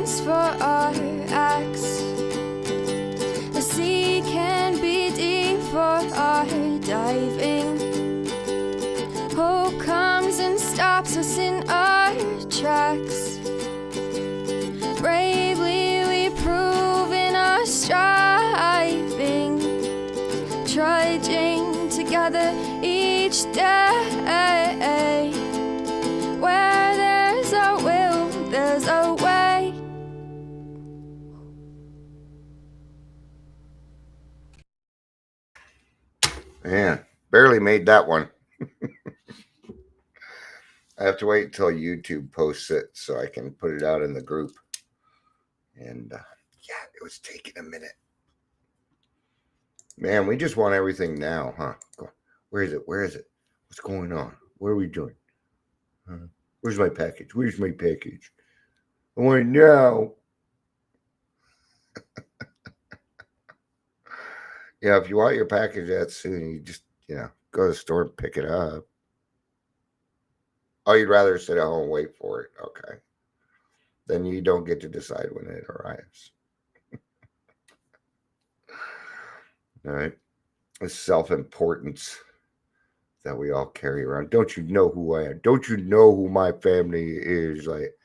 comes for our acts. The sea can be deep for our diving. Hope comes and stops us in our tracks. Bravely we prove in our striving, trudging together each day. Where there's a will, there's a way. Man, barely made that one. I have to wait until YouTube posts it so I can put it out in the group. And yeah, it was taking a minute. Man, we just want everything now, huh? Where is it? Where is it? What's going on? What are we doing? Where's my package? Where's my package? I want it now. Yeah, if you want your package that soon, you just, go to the store and pick it up. Oh, you'd rather sit at home and wait for it. Okay. Then you don't get to decide when it arrives. All right. It's self-importance that we all carry around. Don't you know who I am? Don't you know who my family is? Like,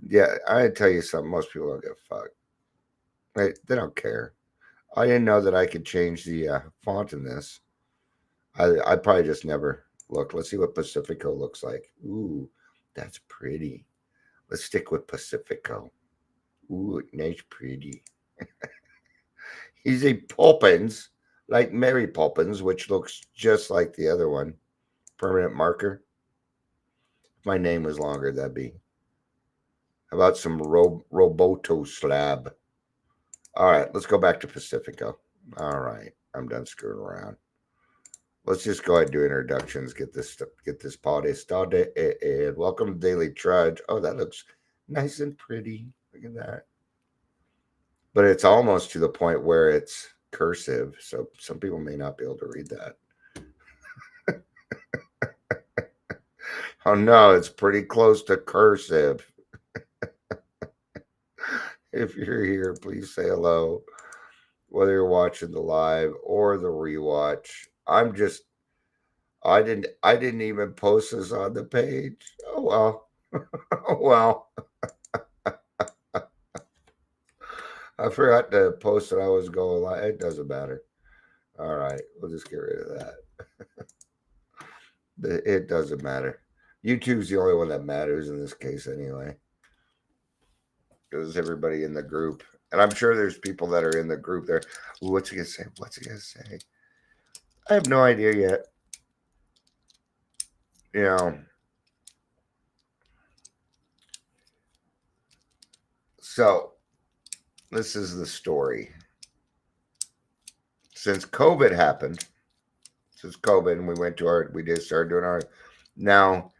yeah, I tell you something. Most people don't give a fuck. They don't care. I didn't know that I could change the font in this. I probably just never looked. Let's see what Pacifico looks like. Ooh, that's pretty. Let's stick with Pacifico. Ooh, nice, pretty. He's a Poppins, like Mary Poppins, which looks just like the other one. Permanent marker. If my name was longer, that'd be. How about some Roboto slab? All right, let's go back to Pacifico. All right, I'm done screwing around. Let's just go ahead and do introductions. Get this party started. And welcome to Daily Trudge. Oh, that looks nice and pretty. Look at that. But it's almost to the point where it's cursive, so some people may not be able to read that. Oh no, it's pretty close to cursive. If you're here, please say hello. Whether you're watching the live or the rewatch. I didn't even post this on the page. Oh well. Oh well. I forgot to post that I was going live. It doesn't matter. All right, we'll just get rid of that. It doesn't matter. YouTube's the only one that matters in this case, anyway. Because everybody in the group, and I'm sure there's people that are in the group there. Ooh, what's he gonna say? What's he gonna say? I have no idea yet. You know. So, this is the story. Since COVID happened, and we just started doing our. Now,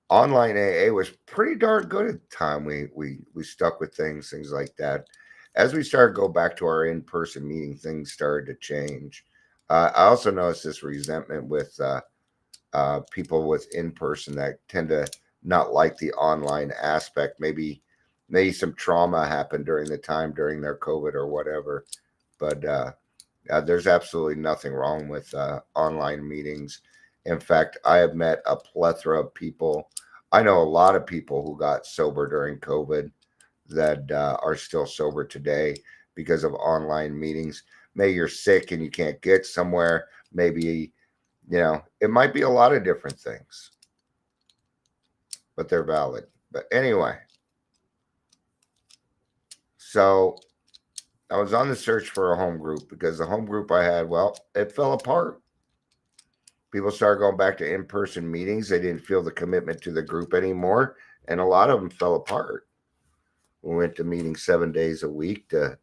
online AA was pretty darn good at the time. We stuck with things like that. As we started to go back to our in-person meeting, things started to change. I also noticed this resentment with people with in-person that tend to not like the online aspect. Maybe some trauma happened during their COVID or whatever. But there's absolutely nothing wrong with online meetings. In fact, I have met a plethora of people. I know a lot of people who got sober during COVID that are still sober today because of online meetings. Maybe you're sick and you can't get somewhere. Maybe, it might be a lot of different things, but they're valid. But anyway, so I was on the search for a home group because the home group I had, well, it fell apart. People started going back to in-person meetings. They didn't feel the commitment to the group anymore, and a lot of them fell apart. We went to meetings 7 days a week to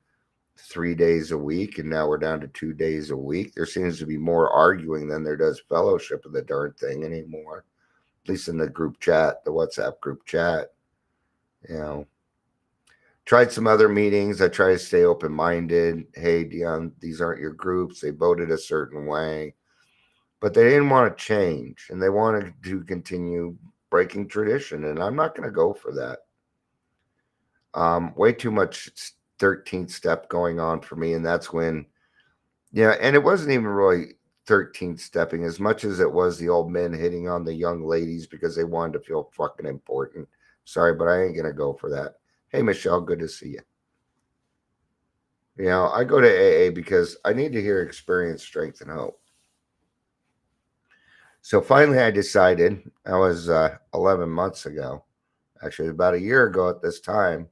3 days a week, and now we're down to 2 days a week. There seems to be more arguing than there does fellowship of the darn thing anymore, at least in the group chat, the WhatsApp group chat. Tried some other meetings. I try to stay open-minded. Hey, Dion, these aren't your groups. They voted a certain way. But they didn't want to change, and they wanted to continue breaking tradition, and I'm not going to go for that. Way too much 13th step going on for me. And that's when, yeah, and it wasn't even really 13th stepping as much as it was the old men hitting on the young ladies because they wanted to feel fucking important. Sorry, but I ain't going to go for that. Hey, Michelle, good to see you. You know, I go to AA because I need to hear experience, strength, and hope. So finally, I decided, that was 11 months ago, actually about a year ago at this time.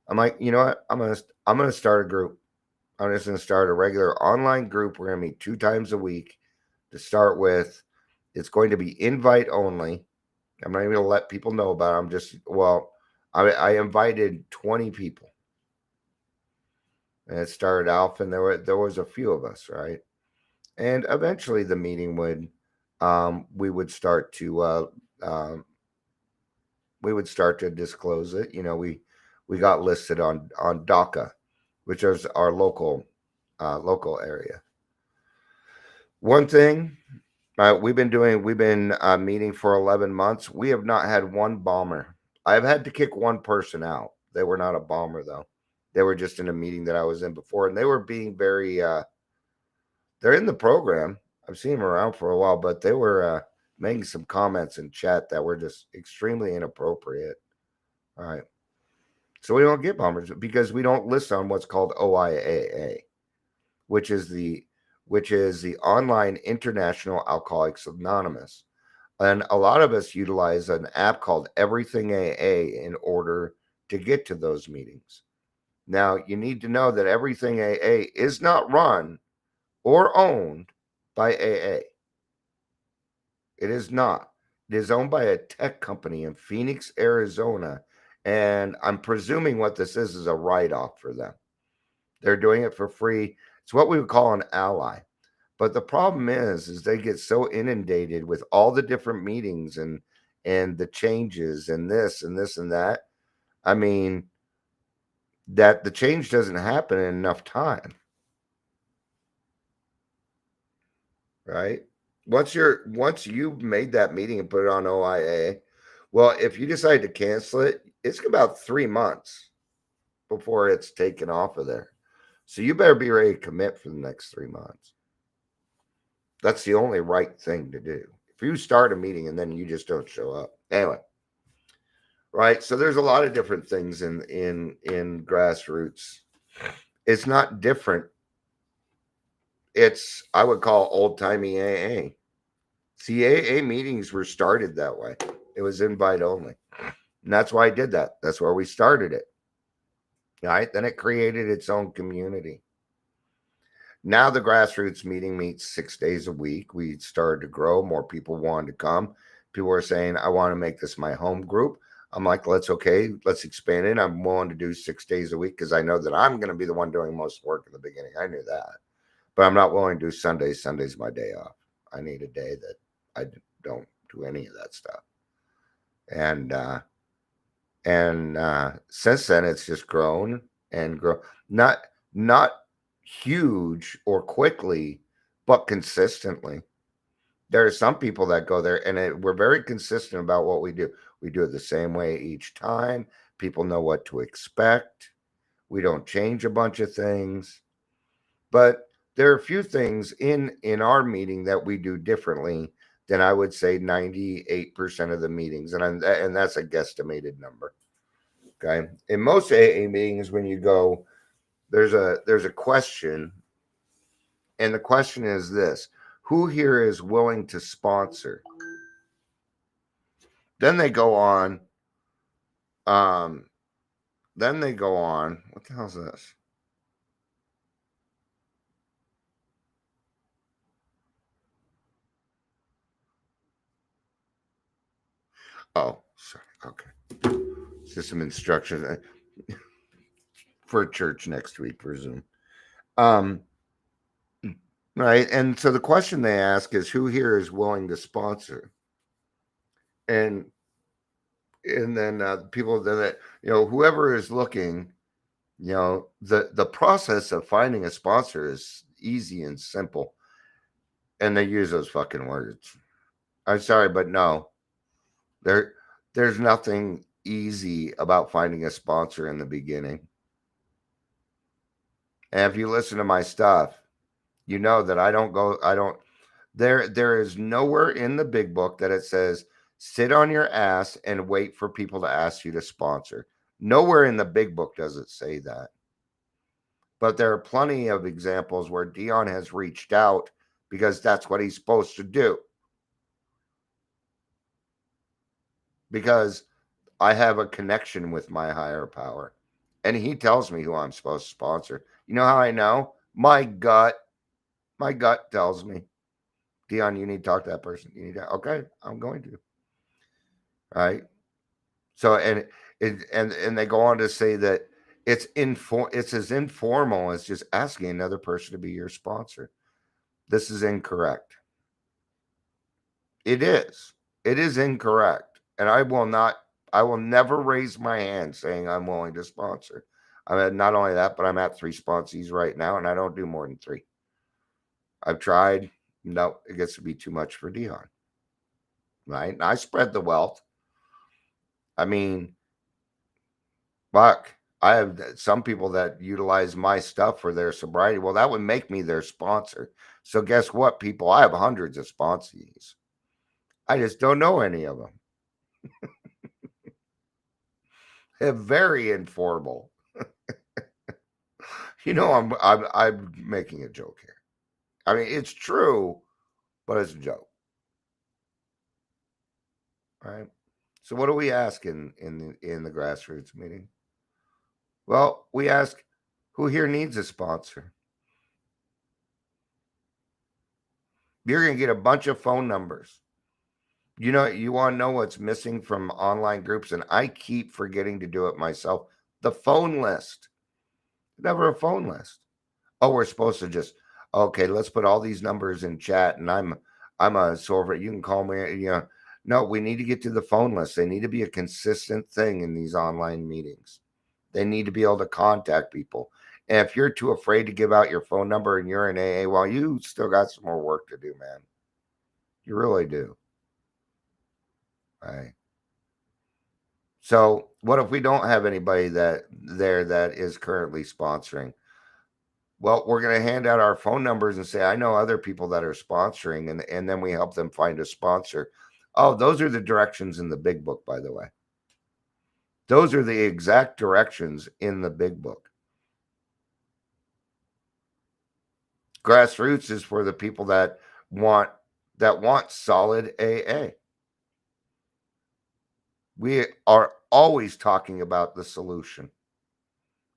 I'm like, you know what? I'm gonna start a group. I'm just gonna start a regular online group. We're gonna meet 2 times a week to start with. It's going to be invite only. I'm not even gonna let people know about it. I invited 20 people, and it started off, and there was a few of us, right? And eventually, the meeting would we would start to disclose it. You know, we got listed on DACA, which is our local area. One thing we've been meeting for 11 months. We have not had one bomber. I've had to kick one person out. They were not a bomber though. They were just in a meeting that I was in before, and they were being very. They're in the program. I've seen them around for a while, but they were making some comments in chat that were just extremely inappropriate. All right. So we don't get bombers because we don't list on what's called OIAA, which is the Online International Alcoholics Anonymous. And a lot of us utilize an app called Everything AA in order to get to those meetings. Now, you need to know that Everything AA is not run or owned by AA. It is not. It is owned by a tech company in Phoenix, Arizona. And I'm presuming what this is a write-off for them. They're doing it for free. It's what we would call an ally. But the problem is they get so inundated with all the different meetings and the changes and this and this and that. I mean, that the change doesn't happen in enough time. Right? Once you've made that meeting and put it on OIA, well, if you decide to cancel it, it's about 3 months before it's taken off of there. So you better be ready to commit for the next 3 months. That's the only right thing to do. If you start a meeting and then you just don't show up. Anyway. Right? So there's a lot of different things in grassroots. It's not different. It's, I would call old-timey AA. See, AA meetings were started that way. It was invite only. And that's why I did that. That's where we started it. Right? Then it created its own community. Now the grassroots meeting meets 6 days a week. We started to grow. More people wanted to come. People were saying, I want to make this my home group. I'm like, let's expand it. I'm willing to do 6 days a week because I know that I'm going to be the one doing most work in the beginning. I knew that. But I'm not willing to do Sundays. Sunday's my day off. I need a day that I don't do any of that stuff. And since then, it's just grown and grown. Not huge or quickly, but consistently. There are some people that go there, and we're very consistent about what we do. We do it the same way each time. People know what to expect. We don't change a bunch of things. But there are a few things in our meeting that we do differently than I would say 98% of the meetings. And that's a guesstimated number. Okay. In most AA meetings, when you go, there's a question. And the question is this: who here is willing to sponsor? Then they go on. What the hell is this? Oh, sorry. Okay. Just some instructions for church next week for Zoom. Right. And so the question they ask is, who here is willing to sponsor? And then people that, whoever is looking, the process of finding a sponsor is easy and simple. And they use those fucking words. I'm sorry, but no, there's nothing easy about finding a sponsor in the beginning. And if you listen to my stuff, you know that there is nowhere in the big book that it says sit on your ass and wait for people to ask you to sponsor. Nowhere in the big book does it say that. But there are plenty of examples where Dion has reached out because that's what he's supposed to do. Because I have a connection with my higher power. And he tells me who I'm supposed to sponsor. You know how I know? My gut tells me, Dion, you need to talk to that person. You need to, okay, I'm going to. Right. So and they go on to say that it's as informal as just asking another person to be your sponsor. This is incorrect. It is. It is incorrect. And I will never raise my hand saying I'm willing to sponsor. I'm at, not only that, but I'm at 3 sponsees right now, and I don't do more than 3. I've tried. No, it gets to be too much for Dion. Right? And I spread the wealth. I mean, fuck. I have some people that utilize my stuff for their sobriety. Well, that would make me their sponsor. So guess what, people? I have hundreds of sponsees. I just don't know any of them. They're very informal. You know, I'm making a joke here. I mean, it's true, but it's a joke. All right. So what do we ask in the grassroots meeting? Well, we ask who here needs a sponsor. You're going to get a bunch of phone numbers. You know, you want to know what's missing from online groups, and I keep forgetting to do it myself. The phone list. Never a phone list. Oh, we're supposed to just, okay, let's put all these numbers in chat, and I'm a server. You can call me. You know, no, we need to get to the phone list. They need to be a consistent thing in these online meetings. They need to be able to contact people. And if you're too afraid to give out your phone number and you're in AA, well, you still got some more work to do, man. You really do. Right. So what if we don't have anybody that is currently sponsoring? Well, we're going to hand out our phone numbers and say, I know other people that are sponsoring, and then we help them find a sponsor. Oh, those are the directions in the big book, by the way. Those are the exact directions in the big book. Grassroots is for the people that want solid AA. We are always talking about the solution.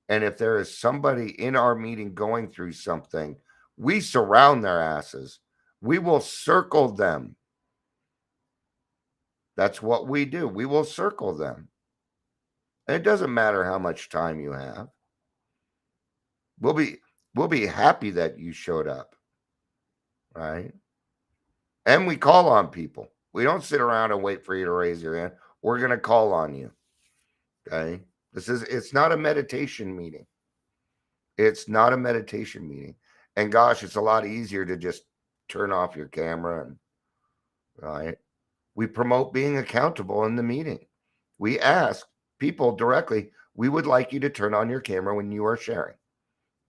And if there is somebody in our meeting going through something, we surround their asses. We will circle them. That's what we do. We will circle them. And it doesn't matter how much time you have. We'll be happy that you showed up. Right? And we call on people. We don't sit around and wait for you to raise your hand. We're going to call on you. Okay? It's not a meditation meeting. It's not a meditation meeting. And gosh, it's a lot easier to just turn off your camera and right. We promote being accountable in the meeting. We ask people directly, we would like you to turn on your camera when you are sharing.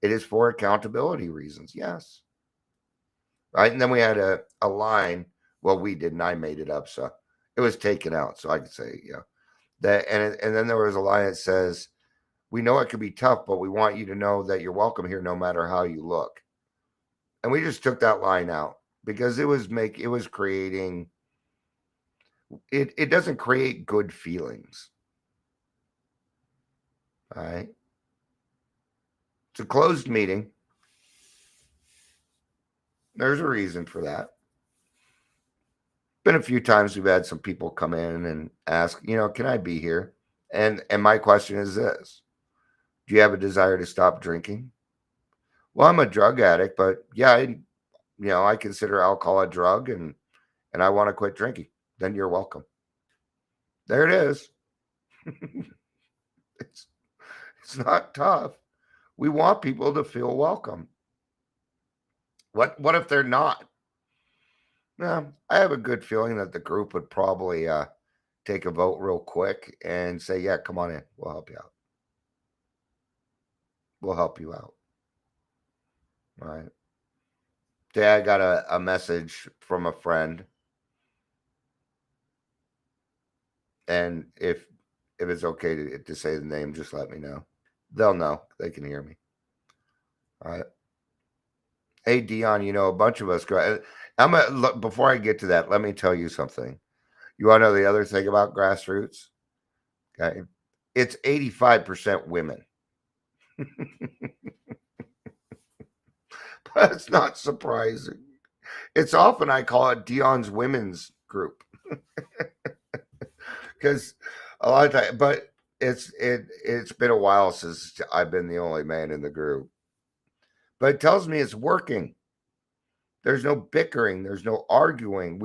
It is for accountability reasons. Yes. Right. And then we had a line. Well, we didn't. I made it up. So it was taken out. So I could say, yeah. That and then there was a line that says, we know it can be tough, but we want you to know that you're welcome here no matter how you look. And we just took that line out because it was creating it doesn't create good feelings. All right. It's a closed meeting. There's a reason for that. Been a few times we've had some people come in and ask, you know, can I be here? And my question is this. Do you have a desire to stop drinking? Well, I'm a drug addict, but yeah, I consider alcohol a drug and I want to quit drinking. Then you're welcome. There it is. It's not tough. We want people to feel welcome. What if they're not? Well, I have a good feeling that the group would probably take a vote real quick and say, yeah, come on in. We'll help you out. We'll help you out. All right. Today I got a message from a friend. And if it's okay to say the name, just let me know. They'll know. They can hear me. All right. Hey, Dion, a bunch of us go. Before I get to that, let me tell you something. You want to know the other thing about grassroots? Okay. It's 85% women. That's not surprising. It's often I call it Dion's women's group. Because a lot of times, but it's been a while since I've been the only man in the group. But it tells me it's working. There's no bickering. There's no arguing.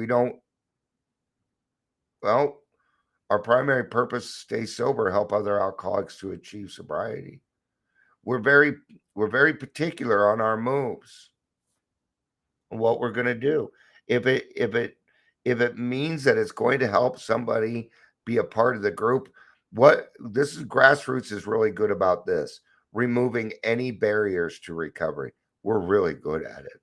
Our primary purpose is stay sober, help other alcoholics to achieve sobriety. We're very particular on our moves and what we're going to do. If it means that it's going to help somebody be a part of the group, grassroots is really good about this, removing any barriers to recovery. We're really good at it.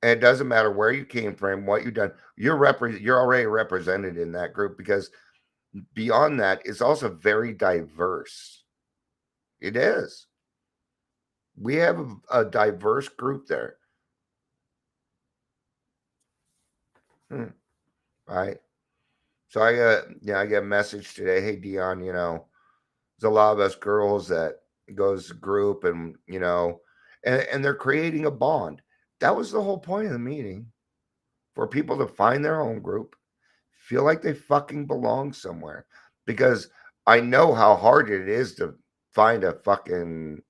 And it doesn't matter where you came from, what you've done. You're already represented in that group, because beyond that, it's also very diverse. It is. We have a diverse group there. Right. So I get a message today. Hey, Dion, there's a lot of us girls that goes to group, and and they're creating a bond. That was the whole point of the meeting, for people to find their home group, feel like they fucking belong somewhere. Because I know how hard it is to find a fucking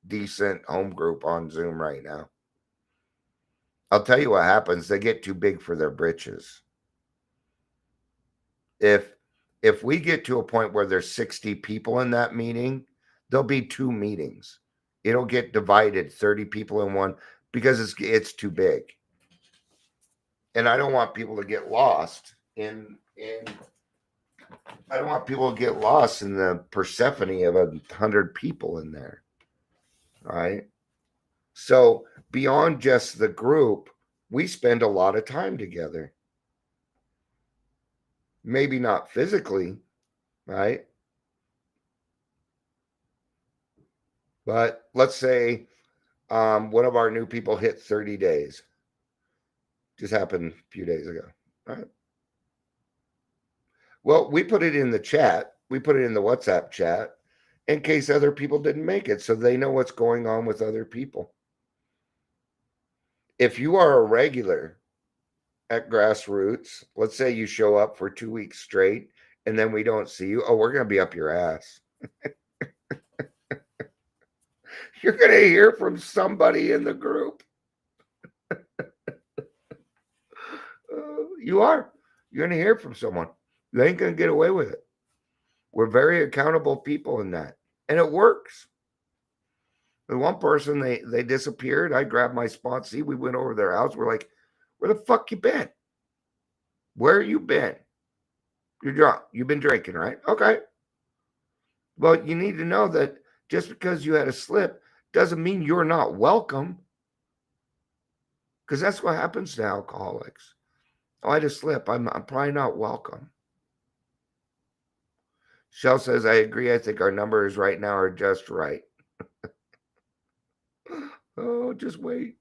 decent home group on Zoom right now. I'll tell you what happens. They get too big for their britches. If we get to a point where there's 60 people in that meeting, there'll be 2 meetings. It'll get divided, 30 people in one, because it's too big. And I don't want people to get lost in the Persephone of 100 people in there. All right. So beyond just the group, we spend a lot of time together. Maybe not physically, right? But let's say one of our new people hit 30 days. Just happened a few days ago, right? Well, we put it in the chat. We put it in the WhatsApp chat in case other people didn't make it, so they know what's going on with other people. If you are a regular at Grassroots, let's say you show up for 2 weeks straight and then we don't see you, we're going to be up your ass. You're going to hear from somebody in the group. You're going to hear from someone. You ain't going to get away with it. We're very accountable people in that. And it works. The one person, they disappeared. I grabbed my spot. See, we went over their house. We're like, where the fuck you been? Where you been? You're drunk. You've been drinking, right? Okay. Well, you need to know that just because you had a slip doesn't mean you're not welcome. Because that's what happens to alcoholics. I had a slip. I'm probably not welcome. Shell says, I agree. I think our numbers right now are just right. Oh, just wait.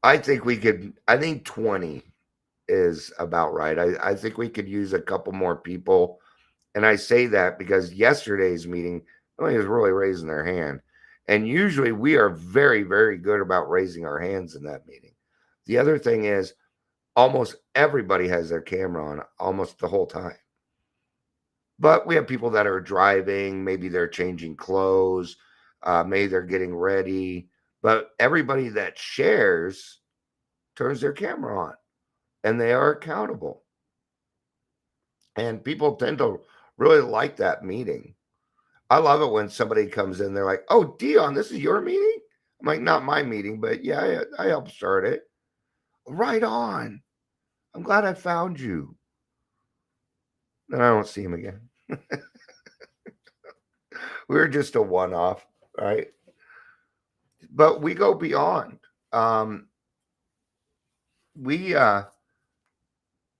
I think 20 is about right. I think we could use a couple more people. And I say that because yesterday's meeting, nobody was really raising their hand. And usually we are very, very good about raising our hands in that meeting. The other thing is almost everybody has their camera on almost the whole time. But we have people that are driving. Maybe they're changing clothes. Maybe they're getting ready. But everybody that shares turns their camera on. And they are accountable. And people tend to really like that meeting. I love it when somebody comes in, they're like, oh, Dion, this is your meeting? I'm like, not my meeting, but yeah, I helped start it. Right on. I'm glad I found you. Then I don't see him again. We're just a one-off, right? But we go beyond. Um, we uh,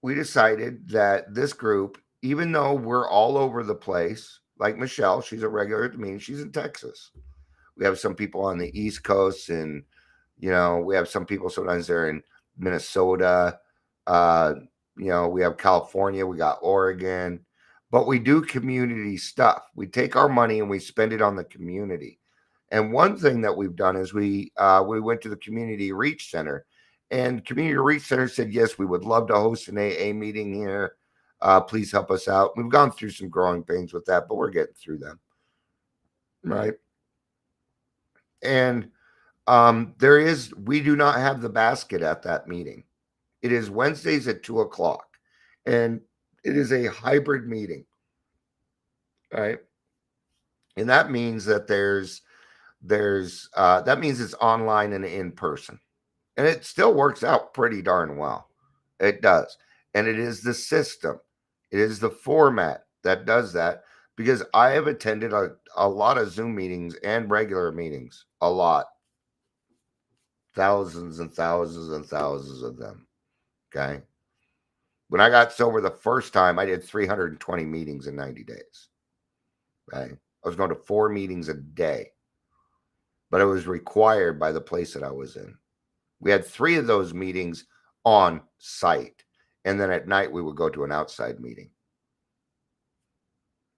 we decided that this group, even though we're all over the place, like Michelle, she's a regular at the meeting. She's in Texas. We have some people on the East Coast, and we have some people sometimes they're in Minnesota. Uh, we have California, we got Oregon, but we do community stuff. We take our money and we spend it on the community. And one thing that we've done is we went to the Community Reach Center, and Community Reach Center said, yes, we would love to host an AA meeting here. Please help us out. We've gone through some growing pains with that, but we're getting through them, right? And we do not have the basket at that meeting. It is Wednesdays at 2:00, and it is a hybrid meeting, right? And that means that that means it's online and in person, and it still works out pretty darn well. It does, and it is the system, it is the format that does that, because I have attended a lot of Zoom meetings and regular meetings, a lot, thousands and thousands and thousands of them. Okay. When I got sober the first time, I did 320 meetings in 90 days. Okay. I was going to 4 meetings a day, but it was required by the place that I was in. We had 3 of those meetings on site, and then at night we would go to an outside meeting.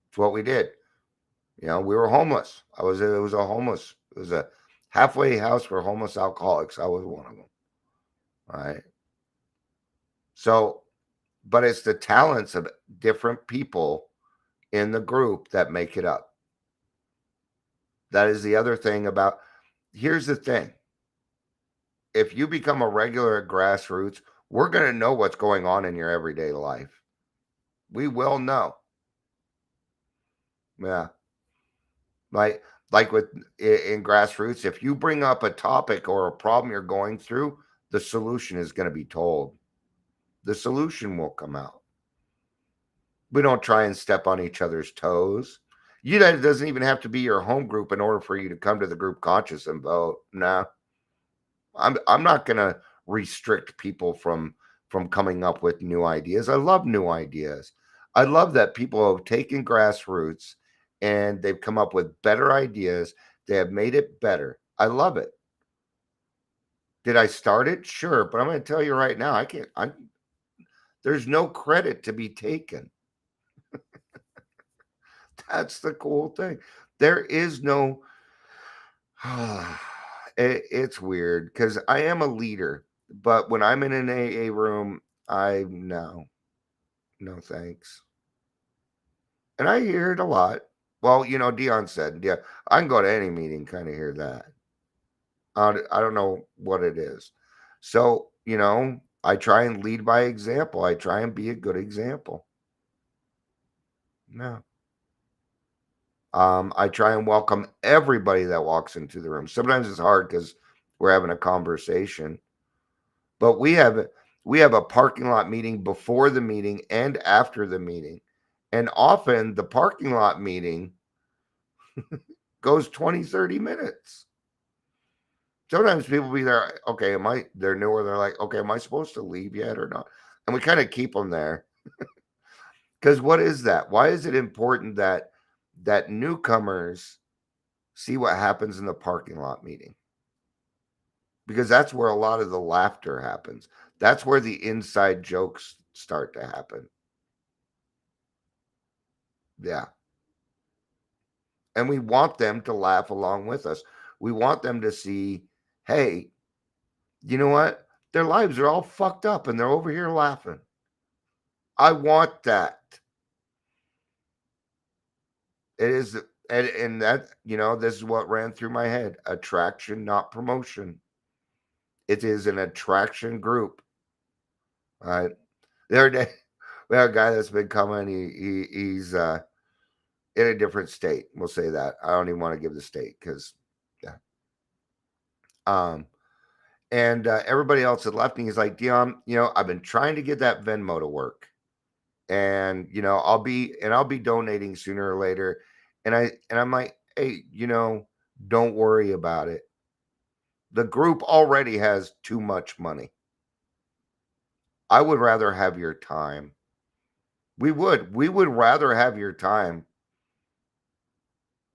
It's what we did. We were homeless. It was a halfway house for homeless alcoholics. I was one of them. All right. So, but it's the talents of different people in the group that make it up. That is the other thing about, here's the thing. If you become a regular at Grassroots, we're going to know what's going on in your everyday life. We will know. Yeah. Like in Grassroots, if you bring up a topic or a problem you're going through, the solution is going to be told. The solution will come out. We don't try and step on each other's toes. It doesn't even have to be your home group in order for you to come to the group conscious and vote. No, I'm not going to restrict people from coming up with new ideas. I love new ideas. I love that people have taken Grassroots and they've come up with better ideas. They have made it better. I love it. Did I start it? Sure, but I'm going to tell you right now, there's no credit to be taken. That's the cool thing. There is no, it's weird because I am a leader, but when I'm in an AA room, no thanks. And I hear it a lot. Well, Dion said, yeah, I can go to any meeting, kind of hear that. I don't know what it is. So, I try and lead by example. I try and be a good example. No. I try and welcome everybody that walks into the room. Sometimes it's hard because we're having a conversation, but we have a parking lot meeting before the meeting and after the meeting. And often the parking lot meeting goes 20, 30 minutes. Sometimes people be there, okay, they're new, or they're like, okay, am I supposed to leave yet or not? And we kind of keep them there. Because what is that? Why is it important that newcomers see what happens in the parking lot meeting? Because that's where a lot of the laughter happens. That's where the inside jokes start to happen. Yeah. And we want them to laugh along with us. We want them to see, hey, you know what? Their lives are all fucked up and they're over here laughing. I want that. It is, and that, this is what ran through my head. Attraction, not promotion. It is an attraction group. All right. The other day, we have a guy that's been coming. He's in a different state. We'll say that. I don't even want to give the state because, yeah. And everybody else had left me. He's like, Dion, I've been trying to get that Venmo to work. And I'll be donating sooner or later. And I'm like, hey, don't worry about it. The group already has too much money. I would rather have your time. We would rather have your time.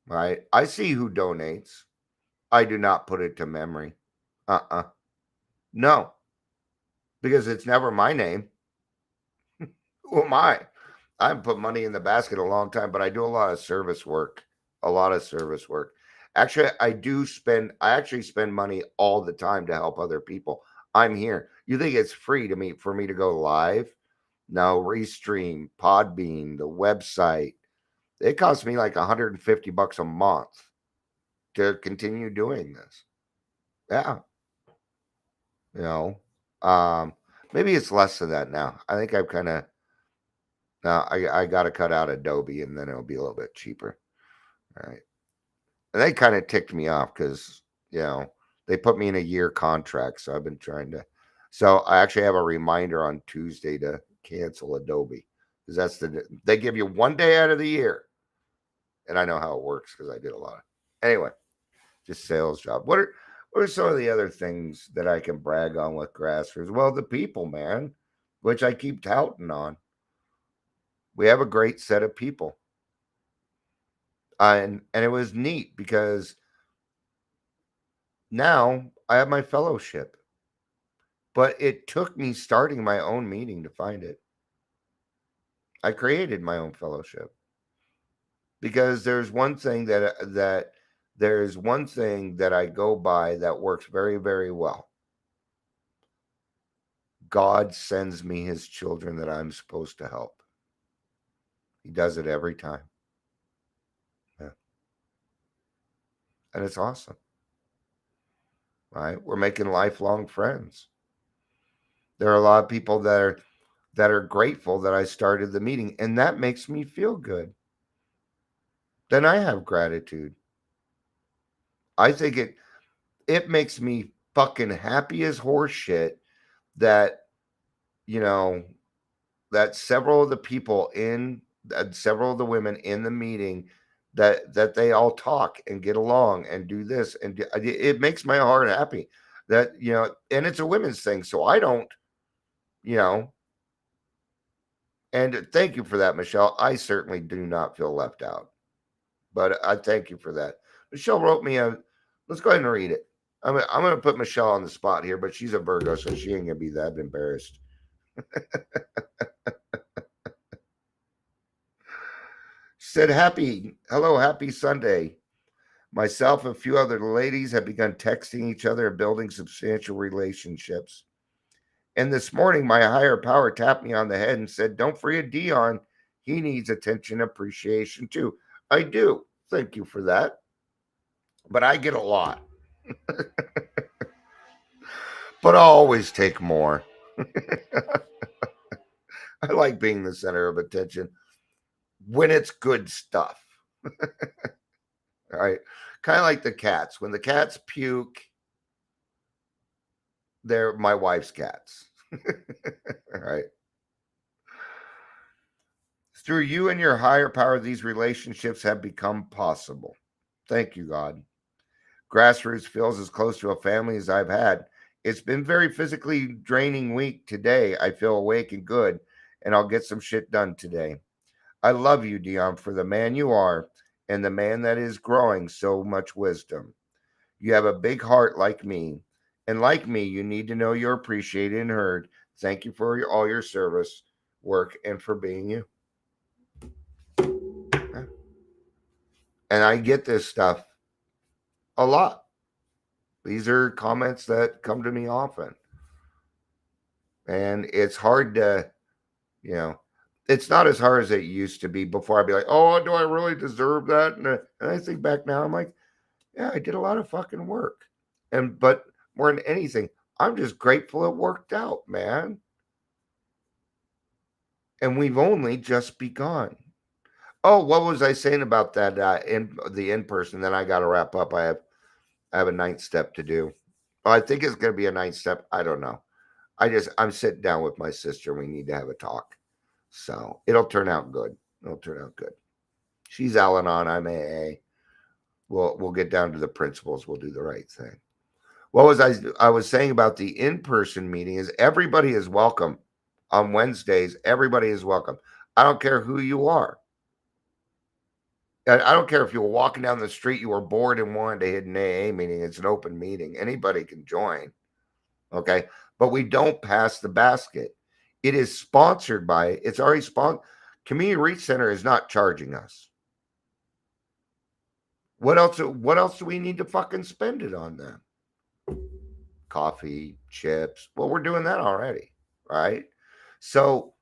Right? I see who donates. I do not put it to memory. No. Because it's never my name. Who am I? I haven't put money in the basket a long time, but I do a lot of service work. Actually, I actually spend money all the time to help other people. I'm here. You think it's free for me to go live? No, Restream, Podbean, the website. It costs me like $150 a month to continue doing this. Yeah. Maybe it's less than that now. I think I've kind of now I got to cut out Adobe and then it'll be a little bit cheaper. All right. And they kind of ticked me off because, they put me in a year contract. So I've been trying to. So I actually have a reminder on Tuesday to cancel Adobe because they give you 1 day out of the year. And I know how it works because I did a lot. Anyway, just sales job. What are some of the other things that I can brag on with Grassroots? Well, the people, man, which I keep touting on. We have a great set of people. And it was neat because now I have my fellowship. But it took me starting my own meeting to find it. I created my own fellowship. Because there's one thing that I go by that works very, very well. God sends me his children that I'm supposed to help. He does it every time. Yeah. And it's awesome. Right? We're making lifelong friends. There are a lot of people that are grateful that I started the meeting, and that makes me feel good. Then I have gratitude. I think it makes me fucking happy as horse shit that that several of the women in the meeting that they all talk and get along and do this and it makes my heart happy that and it's a women's thing, so I don't and thank you for that, Michelle. I certainly do not feel left out, but I thank you for that. Michelle wrote me let's go ahead and read it. I'm going to put Michelle on the spot here, but she's a Virgo, so she ain't going to be that embarrassed. She said, happy Sunday. Myself and a few other ladies have begun texting each other and building substantial relationships. And this morning, my higher power tapped me on the head and said, don't forget Dion. He needs attention and appreciation too. I do. Thank you for that. But I get a lot. But I'll always take more. I like being the center of attention when it's good stuff. All right. Kind of like the cats. When the cats puke, they're my wife's cats. All right. Through you and your higher power, these relationships have become possible. Thank you, God. Grassroots feels as close to a family as I've had. It's been very physically draining week. Today, I feel awake and good, and I'll get some shit done today. I love you, Dion, for the man you are and the man that is growing so much wisdom. You have a big heart like me. And like me, you need to know you're appreciated and heard. Thank you for all your service, work, and for being you. And I get this stuff a lot. These are comments that come to me often. And it's hard to, it's not as hard as it used to be before. I'd be like, oh, do I really deserve that? And I think back now, I'm like, yeah, I did a lot of fucking work. But more than anything, I'm just grateful it worked out, man. And we've only just begun. Oh, what was I saying about that in person? Then I got to wrap up. I have a ninth step to do. I think it's going to be a 9 step. I don't know. I'm sitting down with my sister. We need to have a talk. So it'll turn out good. It'll turn out good. She's Al-Anon. I'm AA. We'll get down to the principles. We'll do the right thing. What was I was saying about the in-person meeting is everybody is welcome on Wednesdays. Everybody is welcome. I don't care who you are. I don't care if you were walking down the street, you were bored and wanted to hit an AA meeting. It's an open meeting. Anybody can join. Okay. But we don't pass the basket. It is sponsored by, it's already sponsored. Community Reach Center is not charging us. What else do we need to fucking spend it on then? Coffee, chips. Well, we're doing that already, right? So,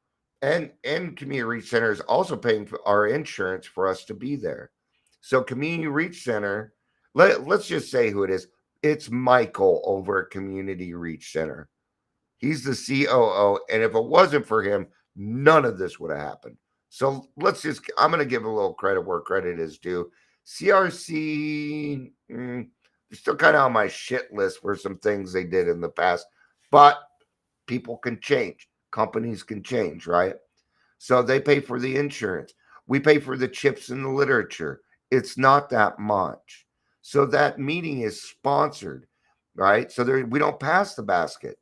and Community Reach Center is also paying for our insurance for us to be there. So Community Reach Center, let's just say who it is. It's Michael over at Community Reach Center. He's the COO, and if it wasn't for him, none of this would have happened. So I'm going to give a little credit where credit is due. CRC, still kind of on my shit list for some things they did in the past, but people can change. Companies can change, right? So they pay for the insurance. We pay for the chips and the literature. It's not that much. So that meeting is sponsored, right? So we don't pass the basket.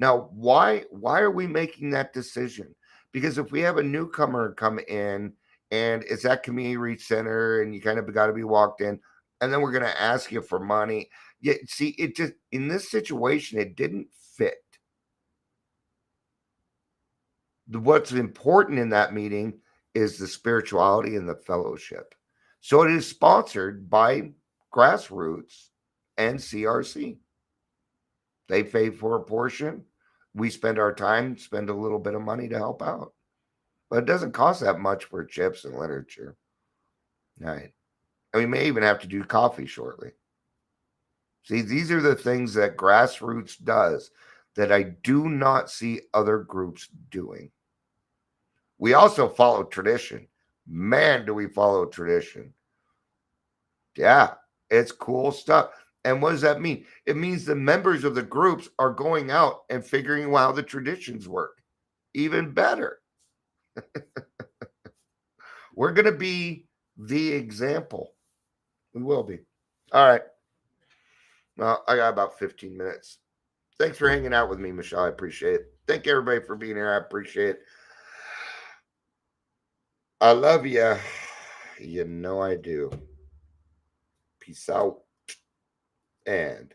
Now, why are we making that decision? Because if we have a newcomer come in and it's at Community Reach Center and you kind of got to be walked in, and then we're going to ask you for money. Yeah, see, it just, in this situation, it didn't fit. What's important in that meeting is the spirituality and the fellowship. So it is sponsored by Grassroots and CRC. They pay for a portion. We spend our time, spend a little bit of money to help out. But it doesn't cost that much for chips and literature. Right. And we may even have to do coffee shortly. See, these are the things that Grassroots does that I do not see other groups doing. We also follow tradition. Man, do we follow tradition. Yeah, it's cool stuff. And what does that mean? It means the members of the groups are going out and figuring out how the traditions work. Even better. We're going to be the example. We will be. All right. Well, I got about 15 minutes. Thanks for hanging out with me, Michelle. I appreciate it. Thank everybody for being here. I appreciate it. I love you. You know I do. Peace out. And